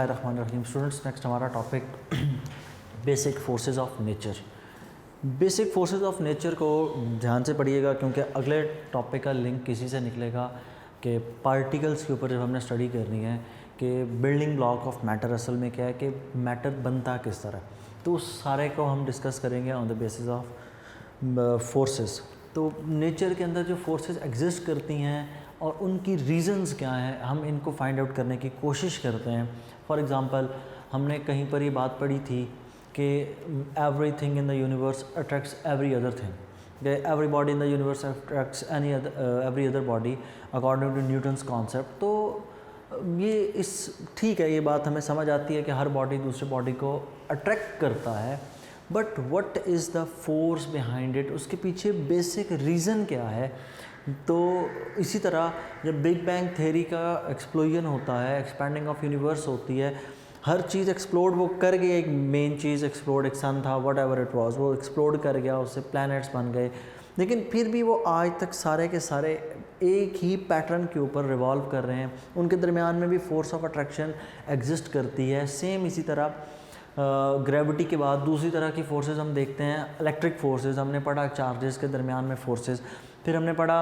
बिस्मिल्लाहिर्रहमानिर्रहीम। Students, next हमारा topic basic forces of nature. Basic forces of nature को ध्यान से पढ़िएगा क्योंकि अगले टॉपिक का लिंक किसी से निकलेगा कि पार्टिकल्स के ऊपर जब हमने स्टडी करनी है कि बिल्डिंग ब्लॉक ऑफ मैटर असल में क्या है कि मैटर बनता किस तरह, तो उस सारे को हम डिस्कस करेंगे on the basis of forces. तो नेचर के अंदर जो फोर्सेस एग्जिस्ट करती हैं और उनकी रीज़न्स क्या हैं, हम इनको फाइंड आउट करने की कोशिश करते हैं। फॉर एग्ज़ाम्पल, हमने कहीं पर ये बात पढ़ी थी कि everything in the universe attracts every other thing, every body in the universe attracts every other body according to Newton's concept. तो ये ठीक है, ये बात हमें समझ आती है कि हर बॉडी दूसरे बॉडी को अट्रैक्ट करता है, but what is the force behind it, उसके पीछे बेसिक रीज़न क्या है। तो इसी तरह जब बिग बैंग थ्योरी का एक्सप्लोजन होता है, एक्सपैंडिंग ऑफ यूनिवर्स होती है, हर चीज़ एक्सप्लोड वो कर गई, एक मेन चीज़ एक्सप्लोड, एक सन था, वट एवर इट वॉज, वो एक्सप्लोड कर गया, उससे प्लैनेट्स बन गए, लेकिन फिर भी वो आज तक सारे के सारे एक ही पैटर्न के ऊपर रिवॉल्व कर रहे हैं। उनके दरमियान में भी फोर्स ऑफ अट्रैक्शन एग्जिस्ट करती है। सेम इसी तरह ग्रेविटी के बाद दूसरी तरह की फोर्सेस हम देखते हैं, इलेक्ट्रिक फोर्सेस हमने पढ़ा, चार्जेस के दरमियान में फोर्सेस। फिर हमने पढ़ा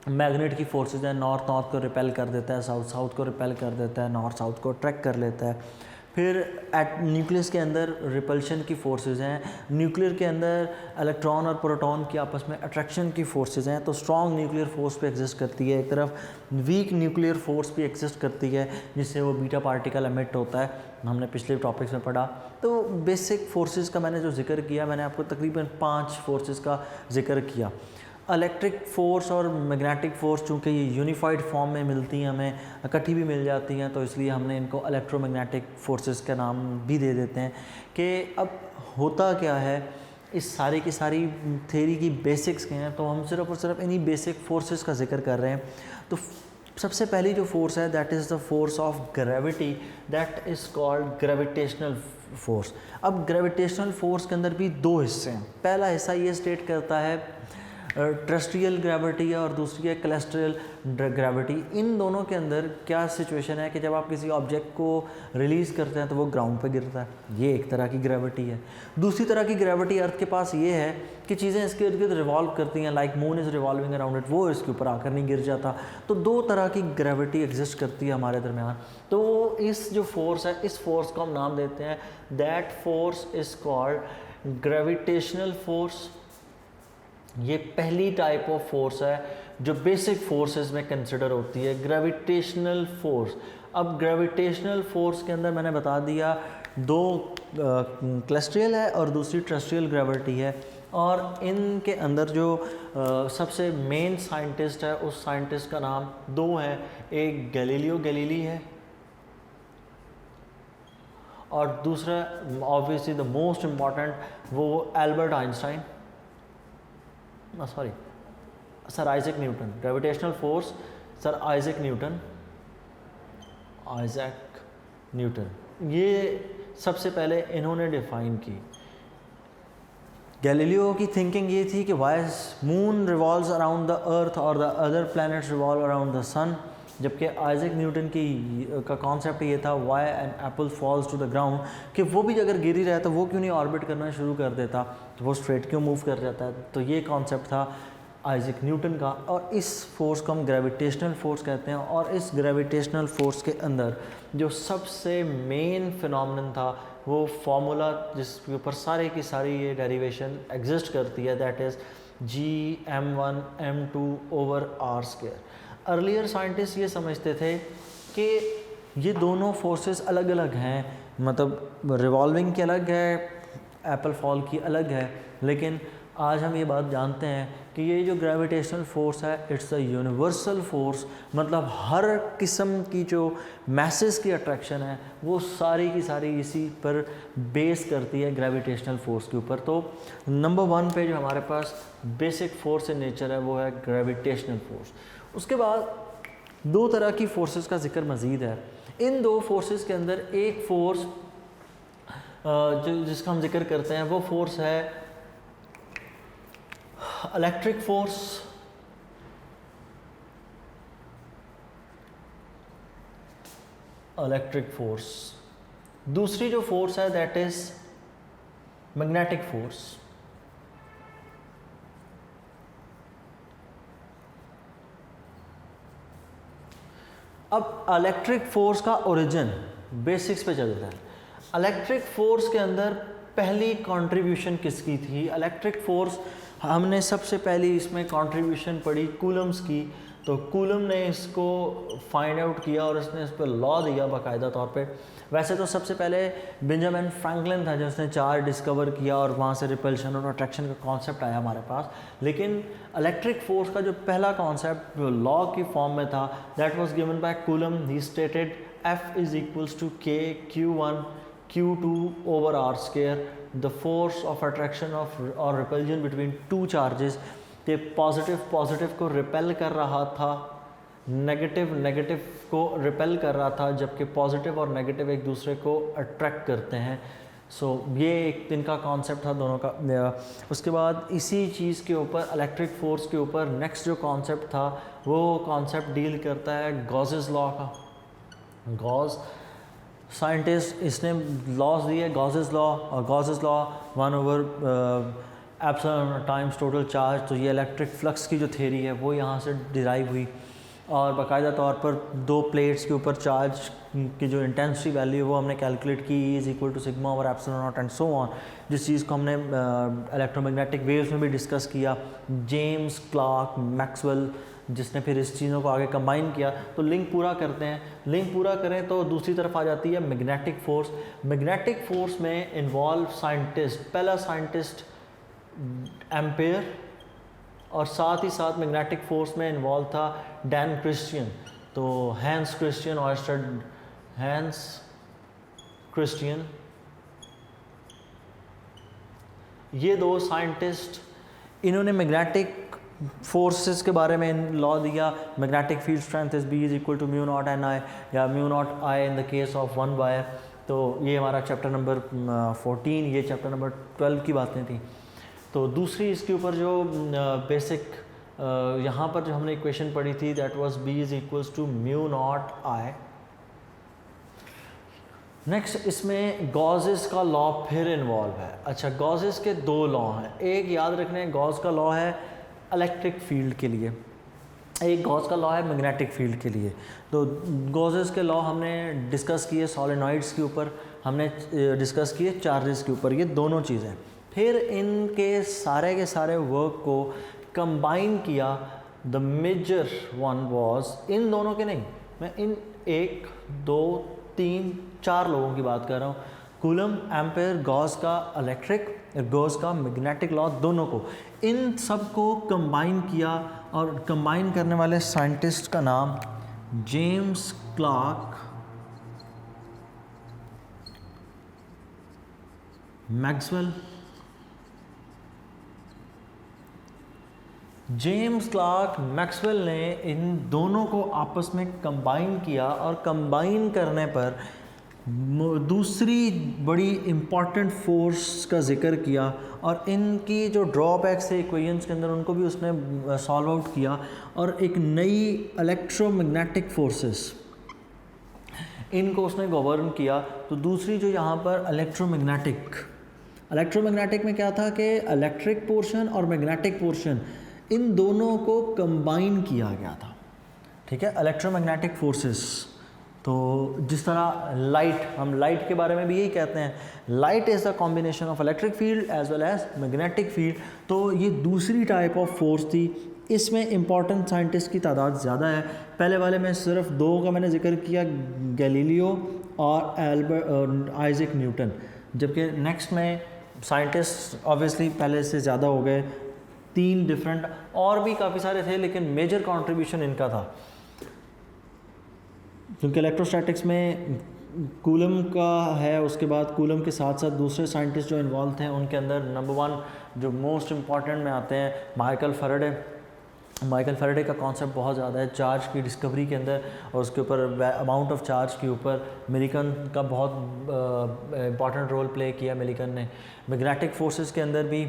मैग्नेट की फोर्सेस है, नॉर्थ नॉर्थ को रिपेल कर देता है, साउथ साउथ को रिपेल कर देता है, नॉर्थ साउथ को अट्रैक्ट कर लेता है। फिर एट न्यूक्लियस के अंदर रिपल्शन की फोर्सेस हैं, न्यूक्लियर के अंदर इलेक्ट्रॉन और प्रोटॉन की आपस में अट्रैक्शन की फोर्सेस हैं। तो स्ट्रॉन्ग न्यूक्लियर फोर्स भी एग्जिस्ट करती है, एक तरफ वीक न्यूक्लियर फोर्स भी एग्जिस्ट करती है जिससे वो बीटा पार्टिकल एमिट होता है, हमने पिछले टॉपिक्स में पढ़ा। तो बेसिक फोर्सेस का मैंने जो जिक्र किया, मैंने आपको तकरीबन 5 फोर्सेस का जिक्र किया। इलेक्ट्रिक फ़ोर्स और मैग्नेटिक फ़ोर्स चूँकि ये यूनिफाइड फॉर्म में मिलती हैं, हमें इकट्ठी भी मिल जाती हैं, तो इसलिए हमने इनको इलेक्ट्रोमैग्नेटिक फोर्सेस का नाम भी दे देते हैं। कि अब होता क्या है, इस सारी की सारी थ्योरी की बेसिक्स के हैं, तो हम सिर्फ और सिर्फ इन्हीं बेसिक फोर्सेस का जिक्र कर रहे हैं। तो सबसे पहली जो फोर्स है that is the force of gravity, that is called gravitational force. अब ग्रेविटेशनल फोर्स के अंदर भी 2 हिस्से हैं। पहला हिस्सा ये स्टेट करता है टेरेस्ट्रियल ग्रेविटी है और दूसरी है कैलेस्ट्रियल ग्रेविटी। इन दोनों के अंदर क्या सिचुएशन है कि जब आप किसी ऑब्जेक्ट को रिलीज़ करते हैं तो वो ग्राउंड पे गिरता है, ये एक तरह की ग्रेविटी है। दूसरी तरह की ग्रेविटी अर्थ के पास ये है कि चीज़ें इसके इर्द गिर्द रिवॉल्व करती हैं, like moon is revolving around it, वो इसके ऊपर आकर नहीं गिर जाता। तो 2 तरह की ग्रेविटी एग्जिस्ट करती है हमारे दरमियान। तो इस जो फोर्स है, इस फोर्स को हम नाम देते हैं, that force is called gravitational force. ये पहली टाइप ऑफ फोर्स है जो बेसिक फोर्सेस में कंसिडर होती है, ग्रेविटेशनल फोर्स। अब ग्रेविटेशनल फोर्स के अंदर मैंने बता दिया 2 कैलेस्ट्रियल है और दूसरी टेरेस्ट्रियल ग्रेविटी है। और इनके अंदर जो सबसे मेन साइंटिस्ट है, उस साइंटिस्ट का नाम 2 है, एक गैलीलियो गैलीली है और दूसरा ऑब्वियसली द मोस्ट इम्पॉर्टेंट वो Albert Einstein, sorry sir Isaac Newton. Gravitational force sir Isaac Newton, ये सबसे पहले इन्होंने डिफाइन की। गैलीलियो की थिंकिंग ये थी कि why moon revolves around the earth और the other planets revolve around the sun, जबकि आइजैक न्यूटन का कॉन्सेप्ट ये था why an apple falls to the ground, कि वो भी अगर गिर ही रहा है तो वो क्यों नहीं ऑर्बिट करना शुरू कर देता, तो वो स्ट्रेट क्यों मूव कर जाता है। तो ये कॉन्सेप्ट था आइजैक न्यूटन का, और इस फोर्स को हम ग्रेविटेशनल फोर्स कहते हैं। और इस ग्रेविटेशनल फोर्स के अंदर जो सबसे मेन फिनोमेनन था वो फार्मूला जिसके ऊपर सारे की सारी ये डेरिवेशन एग्जिस्ट करती है, that is G(m1m2/r²). Earlier scientist ये समझते थे कि ये दोनों फोर्सेस अलग अलग हैं, मतलब रिवॉल्विंग की अलग है, एप्पल फॉल की अलग है, लेकिन आज हम ये बात जानते हैं कि ये जो ग्रेविटेशनल फोर्स है इट्स अ यूनिवर्सल फोर्स, मतलब हर किस्म की जो मैसेस की अट्रैक्शन है वो सारी की सारी इसी पर बेस करती है, ग्रेविटेशनल फोर्स के ऊपर। तो नंबर 1 पे जो हमारे पास बेसिक फोर्स इन नेचर है वो है ग्रेविटेशनल फोर्स। उसके बाद 2 तरह की फोर्सेस का जिक्र मज़ीद है। इन 2 फोर्सेस के अंदर एक फोर्स जिसका हम जिक्र करते हैं वो फोर्स है इलेक्ट्रिक फोर्स, इलेक्ट्रिक फोर्स दूसरी जो फोर्स है दैट इज मैग्नेटिक फोर्स। अब इलेक्ट्रिक फोर्स का ओरिजिन बेसिक्स पे चलता है। इलेक्ट्रिक फोर्स के अंदर पहली कंट्रीब्यूशन किसकी थी? इलेक्ट्रिक फोर्स हमने सबसे पहली इसमें कंट्रीब्यूशन पढ़ी कूलम्स की। तो कूलम ने इसको फाइंड आउट किया और इसने इस पर लॉ दिया बाकायदा तौर पे। वैसे तो सबसे पहले बेंजामिन फ्रैंकलिन था जिसने चार्ज डिस्कवर किया और वहाँ से रिपल्शन और अट्रैक्शन का कॉन्सेप्ट आया हमारे पास। लेकिन इलेक्ट्रिक फोर्स का जो पहला कॉन्सेप्ट जो लॉ की फॉर्म में था that was given by Coulomb. He stated F is equals to K Q1 Q2 over R square, the force of attraction of or repulsion between two charges। ते positive को repel कर रहा था, negative को repel कर रहा था, जबकि पॉजिटिव और नेगेटिव एक दूसरे को अट्रैक्ट करते हैं। सो ये एक इनका कॉन्सेप्ट था दोनों का। उसके बाद इसी चीज़ के ऊपर इलेक्ट्रिक फोर्स के ऊपर नेक्स्ट जो कॉन्सेप्ट था वो कॉन्सेप्ट डील करता है गॉसेस लॉ का। गॉस साइंटिस्ट इसने लॉज दिए गॉसेस लॉ, और गॉसेस लॉ 1/एप्सिलॉन टाइम्स टोटल चार्ज। तो ये इलेक्ट्रिक फ्लक्स की जो थ्योरी है वो यहाँ से डिराइव हुई और बाकायदा तौर पर दो प्लेट्स के ऊपर चार्ज की जो इंटेंसिटी वैल्यू है वो हमने कैलकुलेट की is equal to sigma over epsilon naught and so on, जिस चीज़ को हमने इलेक्ट्रोमैग्नेटिक वेव्स में भी डिस्कस किया। जेम्स क्लार्क मैक्सवेल जिसने फिर इस चीज़ों को आगे कंबाइन किया। तो लिंक पूरा करते हैं, लिंक पूरा करें तो दूसरी तरफ आ जाती है मैग्नेटिक फोर्स। मैग्नेटिक फोर्स में इन्वॉल्व साइंटिस्ट, पहला साइंटिस्ट एम्पेयर और साथ ही साथ मैग्नेटिक फोर्स में इन्वॉल्व था डैन क्रिश्चियन। तो Hans Christian oyster, Hans Christian, ये दो साइंटिस्ट इन्होंने मैग्नेटिक फोर्सेस के बारे में लॉ दिया। Magnetic field strength is B is equal to mu naught N I या mu naught I in the case of 1 wire. तो ये हमारा चैप्टर नंबर 14, ये चैप्टर नंबर 12 की बातें थी। तो दूसरी इसके ऊपर जो बेसिक यहाँ पर जो हमने इक्वेशन पढ़ी थी that was B is equals to mu naught I. Next इसमें गॉसेस का लॉ फिर इन्वॉल्व है। अच्छा, गॉसेस के दो लॉ हैं, एक याद रखने गॉस का लॉ है इलेक्ट्रिक फील्ड के लिए, एक गॉस का लॉ है मैग्नेटिक फील्ड के लिए। तो गॉसेस के लॉ हमने डिस्कस किए सॉलिनॉइड्स के ऊपर, हमने डिस्कस किए चार्जेस के ऊपर, ये दोनों चीज़ें। फिर इनके के सारे वर्क को कंबाइन किया। द मेजर वन वाज इन दोनों के नहीं, मैं इन 1 2 3 4 लोगों की बात कर रहा हूँ। कूलम, एम्पेयर, गॉस का इलेक्ट्रिक, गॉस का मैग्नेटिक लॉ, दोनों को, इन सब को कंबाइन किया। और कंबाइन करने वाले साइंटिस्ट का नाम James Clerk Maxwell. James Clerk Maxwell ने इन दोनों को आपस में कंबाइन किया और कंबाइन करने पर दूसरी बड़ी इम्पॉर्टेंट फोर्स का जिक्र किया और इनकी जो ड्रॉबैक्स थे इक्वेशंस के अंदर उनको भी उसने सॉल्व आउट किया और एक नई इलेक्ट्रोमैग्नेटिक फोर्सेस इनको उसने गवर्न किया। तो दूसरी जो यहाँ पर इलेक्ट्रोमैग्नेटिक में क्या था कि इलेक्ट्रिक पोर्शन और मैग्नेटिक पोर्शन इन दोनों को कंबाइन किया गया था। ठीक है, इलेक्ट्रोमैग्नेटिक फोर्सेस। तो जिस तरह लाइट, हम लाइट के बारे में भी यही कहते हैं, light is the combination of electric field as well as magnetic field. तो ये दूसरी टाइप ऑफ फोर्स थी। इसमें इंपॉर्टेंट साइंटिस्ट की तादाद ज़्यादा है। पहले वाले में सिर्फ 2 का मैंने जिक्र किया, गैलीलियो और आइजैक न्यूटन, जबकि नेक्स्ट में साइंटिस्ट ऑब्वियसली पहले से ज़्यादा हो गए, 3 डिफरेंट और भी काफ़ी सारे थे, लेकिन मेजर कंट्रीब्यूशन इनका था। क्योंकि इलेक्ट्रोस्टैटिक्स में कूलम का है, उसके बाद कूलम के साथ साथ दूसरे साइंटिस्ट जो इन्वॉल्व थे उनके अंदर नंबर 1 जो मोस्ट इम्पॉर्टेंट में आते हैं माइकल फैराडे का कॉन्सेप्ट बहुत ज़्यादा है चार्ज की डिस्कवरी के अंदर, और उसके ऊपर अमाउंट ऑफ चार्ज के ऊपर मिलिकन का बहुत इम्पॉर्टेंट रोल प्ले किया मिलिकन ने। मैग्नेटिक फोर्सेस के अंदर भी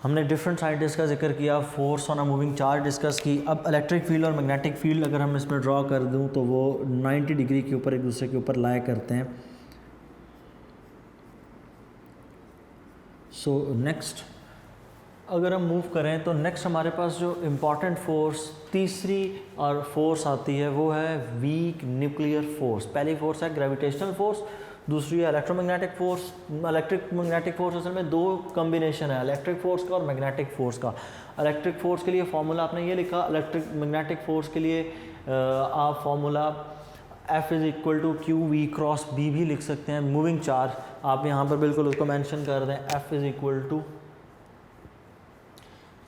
हमने डिफरेंट साइंटिस्ट का जिक्र किया, force on a moving charge discuss की। अब इलेक्ट्रिक फील्ड और मैग्नेटिक फील्ड अगर हम इसमें ड्रॉ कर दूं तो वो 90 डिग्री के ऊपर एक दूसरे के ऊपर लाया करते हैं। सो नेक्स्ट अगर हम मूव करें तो नेक्स्ट हमारे पास जो इम्पॉर्टेंट फोर्स तीसरी और फोर्स आती है वो है वीक न्यूक्लियर फोर्स। पहली फोर्स है ग्रेविटेशनल फोर्स, दूसरी है electromagnetic force. Electric magnetic force असल में दो कॉम्बिनेशन है, इलेक्ट्रिक फोर्स का और मैग्नेटिक फोर्स का। इलेक्ट्रिक फोर्स के लिए फार्मूला आपने ये लिखा, इलेक्ट्रिक मैग्नेटिक फोर्स के लिए आप formula F is equal to q v cross B भी लिख सकते हैं। मूविंग चार्ज आप यहाँ पर बिल्कुल उसको मेंशन कर दें, F is equal to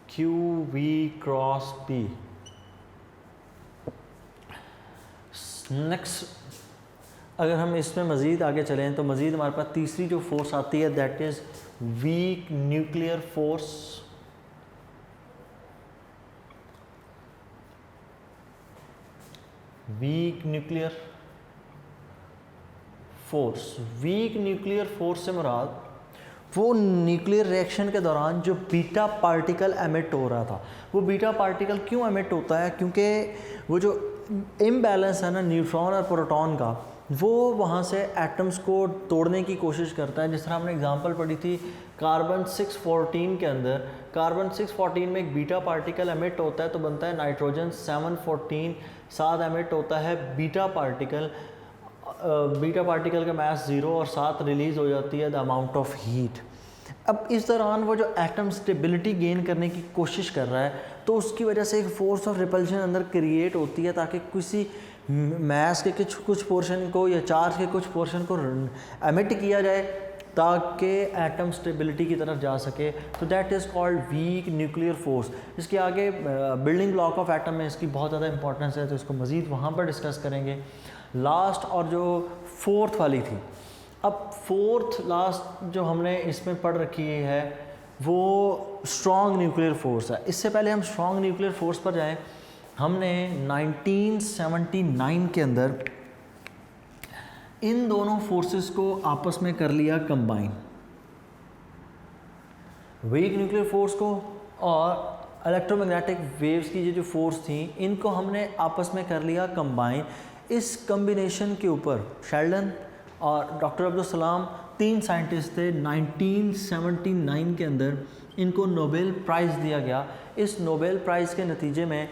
q v cross B. Next अगर हम इसमें मज़ीद आगे चलें तो मज़ीद हमारे पास तीसरी जो फोर्स आती है that is weak nuclear force. Weak nuclear force, weak nuclear force से मुराद वो न्यूक्लियर रिएक्शन के दौरान जो बीटा पार्टिकल एमिट हो रहा था। वो बीटा पार्टिकल क्यों एमिट होता है? क्योंकि वो जो इम्बैलेंस है ना न्यूट्रॉन और प्रोटॉन का, वो वहाँ से एटम्स को तोड़ने की कोशिश करता है। जिस तरह हमने एग्जांपल पढ़ी थी कार्बन 614 के अंदर, कार्बन 614 में एक बीटा पार्टिकल एमिट होता है तो बनता है नाइट्रोजन 714, साथ एमिट होता है बीटा पार्टिकल। बीटा पार्टिकल का मास 0 और साथ रिलीज़ हो जाती है द अमाउंट ऑफ हीट। अब इस दौरान वो जो एटम स्टेबिलिटी गेन करने की कोशिश कर रहा है तो उसकी वजह से एक फोर्स ऑफ रिपल्शन अंदर क्रिएट होती है ताकि किसी मास के कुछ पोर्शन को या चार्ज के कुछ पोर्शन को एमिट किया जाए ताकि एटम स्टेबिलिटी की तरफ जा सके। तो that is called weak nuclear force. इसके आगे बिल्डिंग ब्लॉक ऑफ एटम में इसकी बहुत ज़्यादा इंपॉर्टेंस है तो इसको मज़ीद वहाँ पर डिस्कस करेंगे। लास्ट और जो फोर्थ वाली थी, अब फोर्थ लास्ट जो हमने इसमें पढ़ रखी है वो स्ट्रॉन्ग न्यूक्लियर फोर्स है। इससे पहले हम स्ट्रॉन्ग न्यूक्लियर फोर्स पर जाएं, हमने 1979 के अंदर इन दोनों फोर्सेस को आपस में कर लिया कंबाइन, वीक न्यूक्लियर फोर्स को और इलेक्ट्रोमैग्नेटिक वेव्स की ये जो फोर्स थी इनको हमने आपस में कर लिया कंबाइन। इस कम्बिनेशन के ऊपर शेल्डन और डॉक्टर अब्दुल सलाम, तीन साइंटिस्ट थे। 1979 के अंदर इनको नोबेल प्राइज़ दिया गया। इस नोबेल प्राइज़ के नतीजे में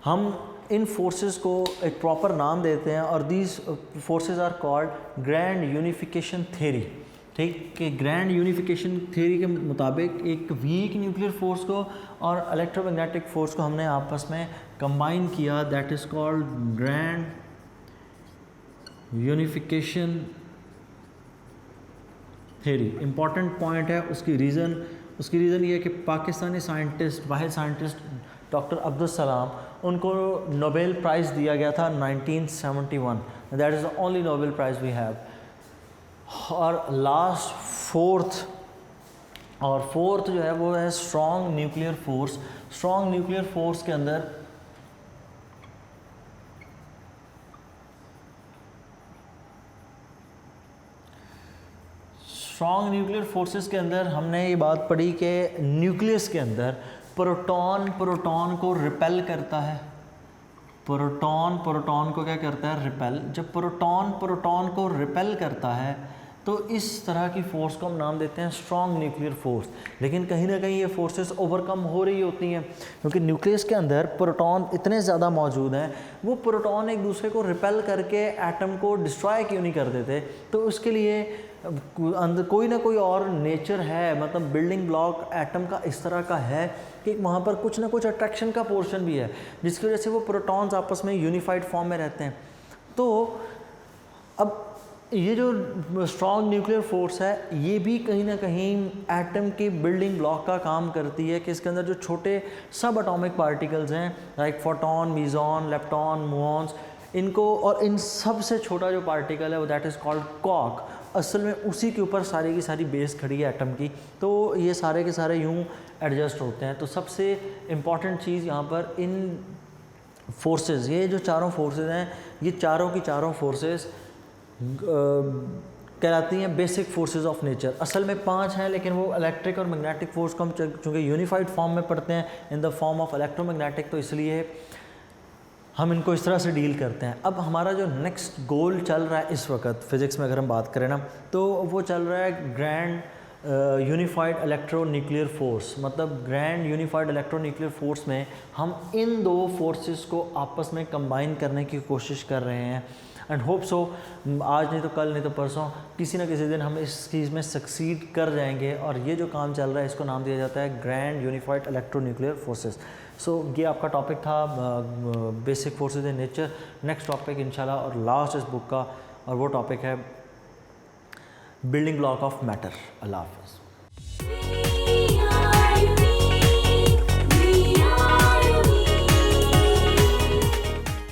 हम इन फोर्सेस को एक प्रॉपर नाम देते हैं और these forces are called grand unification theory. ठीक कि ग्रैंड यूनिफिकेशन थ्योरी के मुताबिक एक वीक न्यूक्लियर फोर्स को और इलेक्ट्रोमैग्नेटिक फोर्स को हमने आपस में कंबाइन किया, that is called grand unification theory. Important point है उसकी रीज़न ये है कि पाकिस्तानी साइंटिस्ट, वाहिद साइंटिस्ट डॉक्टर अब्दुल सलाम, उनको नोबेल प्राइज़ दिया गया था 1971। That is the only Nobel prize we have. और लास्ट फोर्थ जो है वो है strong nuclear force. Strong nuclear force के अंदर स्ट्रॉन्ग न्यूक्लियर फोर्सेस के अंदर हमने ये बात पढ़ी कि न्यूक्लियस के अंदर प्रोटॉन को रिपेल करता है। प्रोटॉन को क्या करता है? रिपेल। जब प्रोटॉन को रिपेल करता है तो इस तरह की फोर्स को हम नाम देते हैं स्ट्रॉन्ग न्यूक्लियर फोर्स। लेकिन कहीं ना कहीं ये फोर्सेस ओवरकम हो रही होती हैं क्योंकि न्यूक्लियस के अंदर प्रोटॉन इतने ज़्यादा मौजूद हैं, वो प्रोटॉन एक दूसरे को रिपेल करके एटम को डिस्ट्रॉय क्यों नहीं कर देते। तो उसके लिए अंदर कोई ना कोई और नेचर है, मतलब बिल्डिंग ब्लॉक एटम का इस तरह का है कि वहाँ पर कुछ ना कुछ अट्रैक्शन का पोर्शन भी है जिसकी वजह से वो प्रोटॉन्स आपस में यूनिफाइड फॉर्म में रहते हैं। तो अब ये जो स्ट्रॉन्ग न्यूक्लियर फोर्स है ये भी कहीं ना कहीं एटम के बिल्डिंग ब्लॉक का काम करती है कि इसके अंदर जो छोटे सब एटॉमिक पार्टिकल्स हैं लाइक फोटॉन, मीज़ॉन, लेप्टॉन, मुऑन्स, इनको और इन सब से छोटा जो पार्टिकल है वो दैट इज़ कॉल्ड क्वार्क। असल में उसी के ऊपर सारी की सारी बेस खड़ी है एटम की। तो ये सारे के सारे यूँ एडजस्ट होते हैं। तो सबसे इम्पॉर्टेंट चीज़ यहाँ पर इन फोर्सेस, ये जो चारों फोर्सेस हैं ये चारों की चारों फोर्सेस कहलाती हैं बेसिक फोर्सेस ऑफ नेचर। असल में 5 हैं लेकिन वो इलेक्ट्रिक और मैग्नेटिक फोर्स को हम चूँकि यूनिफाइड फॉर्म में पढ़ते हैं in the form of electromagnetic, तो इसलिए हम इनको इस तरह से डील करते हैं। अब हमारा जो नेक्स्ट गोल चल रहा है इस वक्त फ़िज़िक्स में अगर हम बात करें ना, तो वो चल रहा है grand unified electro nuclear force, मतलब grand unified electro nuclear force में हम इन दो फोर्सेस को आपस में कंबाइन करने की कोशिश कर रहे हैं एंड होप सो आज नहीं तो कल नहीं तो परसों किसी ना किसी दिन हम इस चीज़ में सक्सीड कर जाएंगे। और ये जो काम चल रहा है इसको नाम दिया जाता है grand unified electro nuclear forces. So ये आपका टॉपिक था basic forces in nature. Next topic इंशाल्लाह और लास्ट इस बुक का, और वो टॉपिक है बिल्डिंग ब्लॉक ऑफ मैटर। अल्लाह हाफ़िज़।